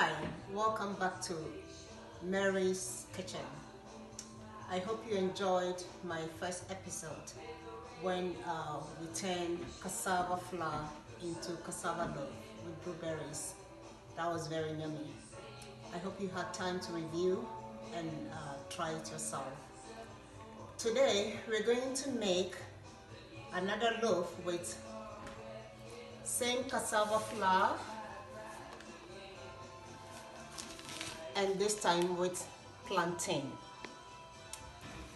Hi, welcome back to Mary's Kitchen. I hope you enjoyed my first episode when we turned cassava flour into cassava loaf with blueberries. That was very yummy. I hope you had time to review and try it yourself. Today we're going to make another loaf with same cassava flour and this time with plantain.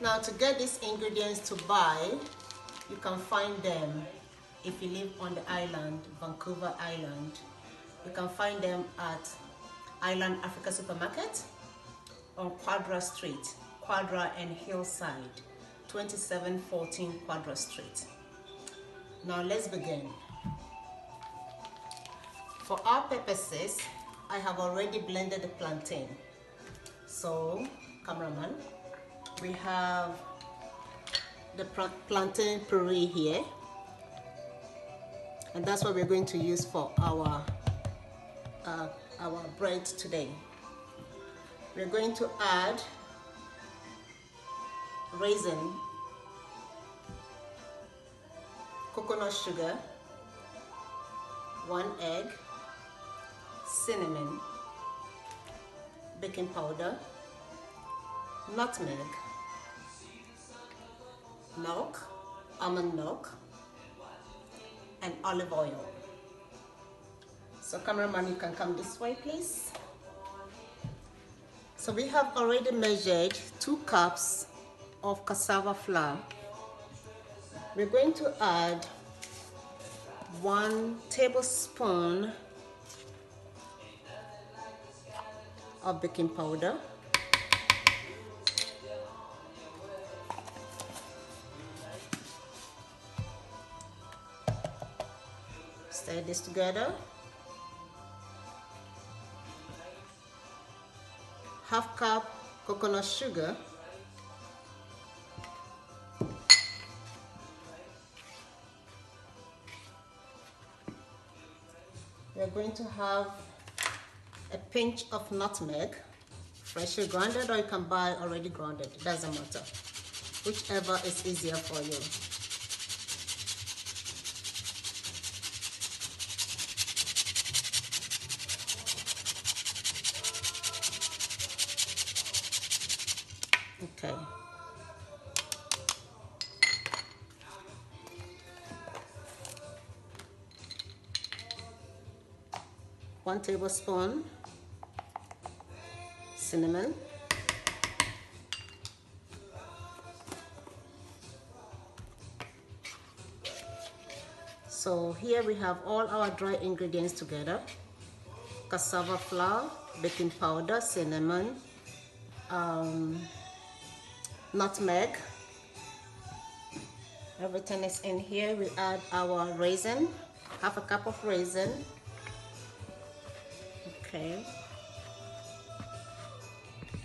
Now to get these ingredients to buy, you can find them if you live on the island, Vancouver Island. You can find them at Island Africa Supermarket on Quadra Street, Quadra and Hillside, 2714 Quadra Street. Now let's begin. For our purposes, I have already blended the plantain. So, cameraman, we have the plantain puree here, and that's what we're going to use for our bread today. We're going to add raisin, coconut sugar, 1 egg, cinnamon, baking powder, nutmeg, milk, almond milk, and olive oil. So cameraman, you can come this way please. So we have already measured 2 cups of cassava flour. We're going to add 1 tablespoon of baking powder, stir this together, half cup coconut sugar, we're going to have a pinch of nutmeg, freshly grounded, or you can buy already grounded, it doesn't matter, whichever is easier for you. Okay. One tablespoon cinnamon, so here we have all our dry ingredients together: cassava flour, baking powder, cinnamon, nutmeg. Everything is in here. We add our raisin, half a cup of raisin. Okay.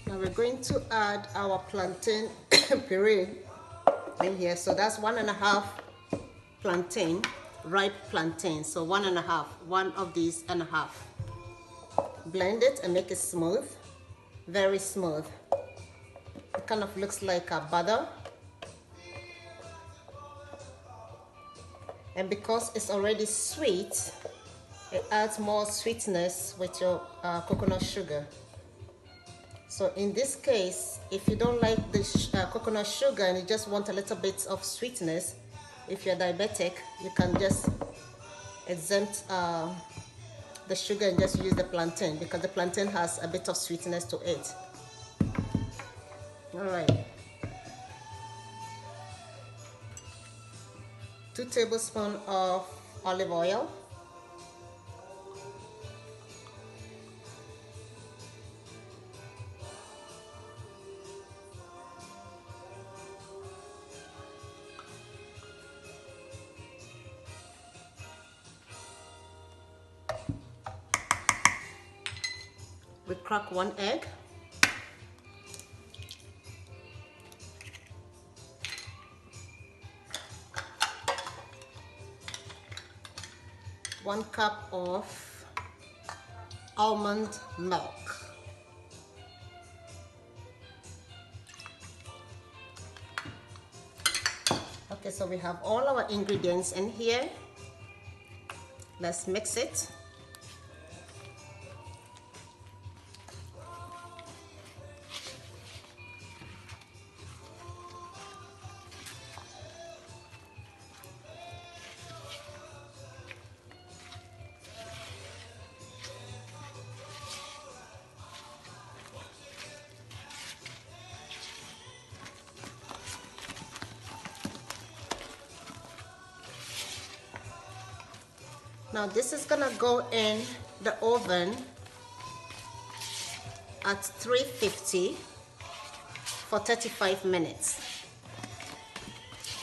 Now we're going to add our plantain puree in here. So that's 1.5 plantain, ripe plantain. So 1.5, one of these and a half. Blend it and make it smooth, very smooth. It kind of looks like a butter. And because it's already sweet, it adds more sweetness with your coconut sugar. So in this case, if you don't like the coconut sugar and you just want a little bit of sweetness, if you're diabetic, you can just exempt the sugar and just use the plantain, because the plantain has a bit of sweetness to it. All right. 2 tablespoons of olive oil. We crack 1 egg. One cup of almond milk. Okay, so we have all our ingredients in here. Let's mix it. Now this is gonna go in the oven at 350 for 35 minutes.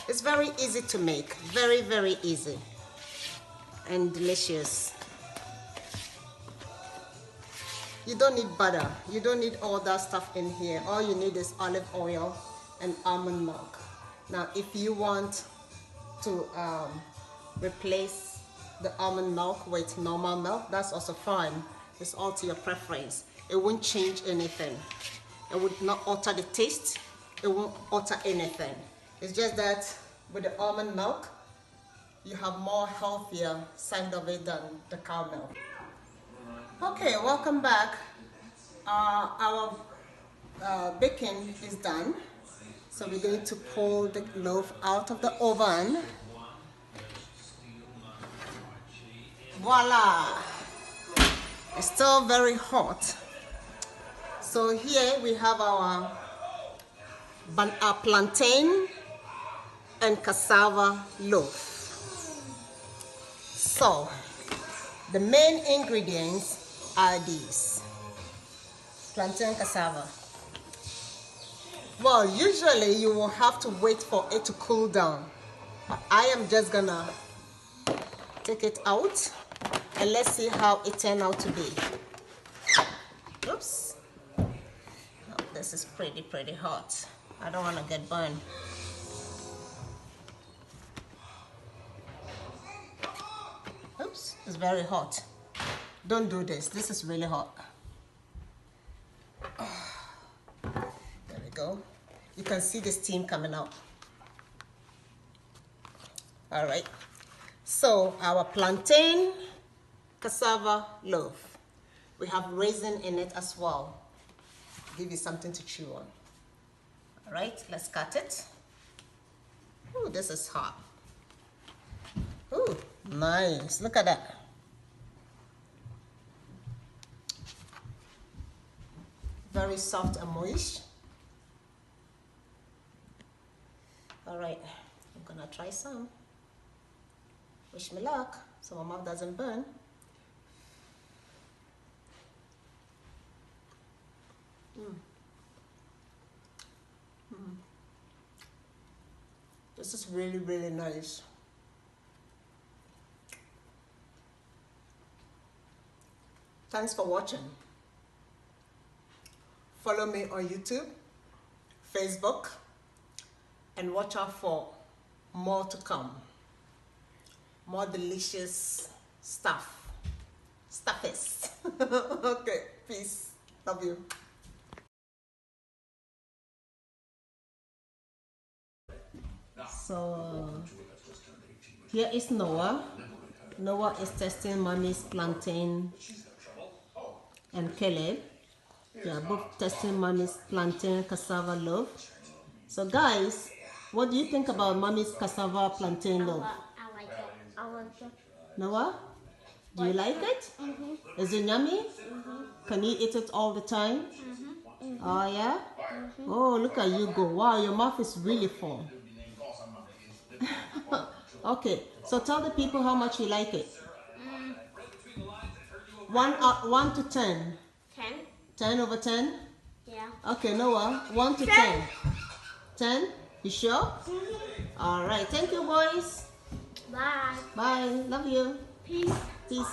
It's very easy to make, very, very easy and delicious. You don't need butter, you don't need all that stuff in here. All you need is olive oil and almond milk. Now if you want to replace the almond milk with normal milk, that's also fine. It's all to your preference. It won't change anything. It would not alter the taste. It won't alter anything. It's just that with the almond milk, you have more healthier side of it than the cow milk. Okay, welcome back. Our baking is done. So we're going to pull the loaf out of the oven. Voila! It's still very hot. So here we have our plantain and cassava loaf. So the main ingredients are these: plantain, cassava. Well, usually you will have to wait for it to cool down. But I am just gonna take it out and let's see how it turned out to be. Oops. Oh, this is pretty hot. I don't want to get burned. Oops, it's very hot. Don't do this. This is really hot. There we go. You can see the steam coming out. All right. So our plantain cassava loaf. We have raisin in it as well. Give you something to chew on. All right, let's cut it. Ooh, this is hot. Ooh, nice. Look at that. Very soft and moist. All right, I'm gonna try some. Wish me luck so my mouth doesn't burn. This is really nice. Thanks for watching. Follow me on YouTube, Facebook, and watch out for more to come. More delicious stuffies. Okay, peace. Love you. So here is Noah. Noah is testing mommy's plantain and Caleb. They are both testing mommy's plantain cassava loaf. So guys, what do you think about mommy's cassava plantain loaf? I like it. I like it. Noah, do you like it? Mm-hmm. Is it yummy? Mm-hmm. Can you eat it all the time? Mm-hmm. Oh yeah? Mm-hmm. Oh, look at you go. Wow, your mouth is really full. Okay, so tell the people how much you like it. 1 to 10. 10. 10 over 10? Yeah. Okay, Noah, 1 to 10. 10? You sure? Mm-hmm. All right, thank you, boys. Bye. Bye. Love you. Peace. Peace.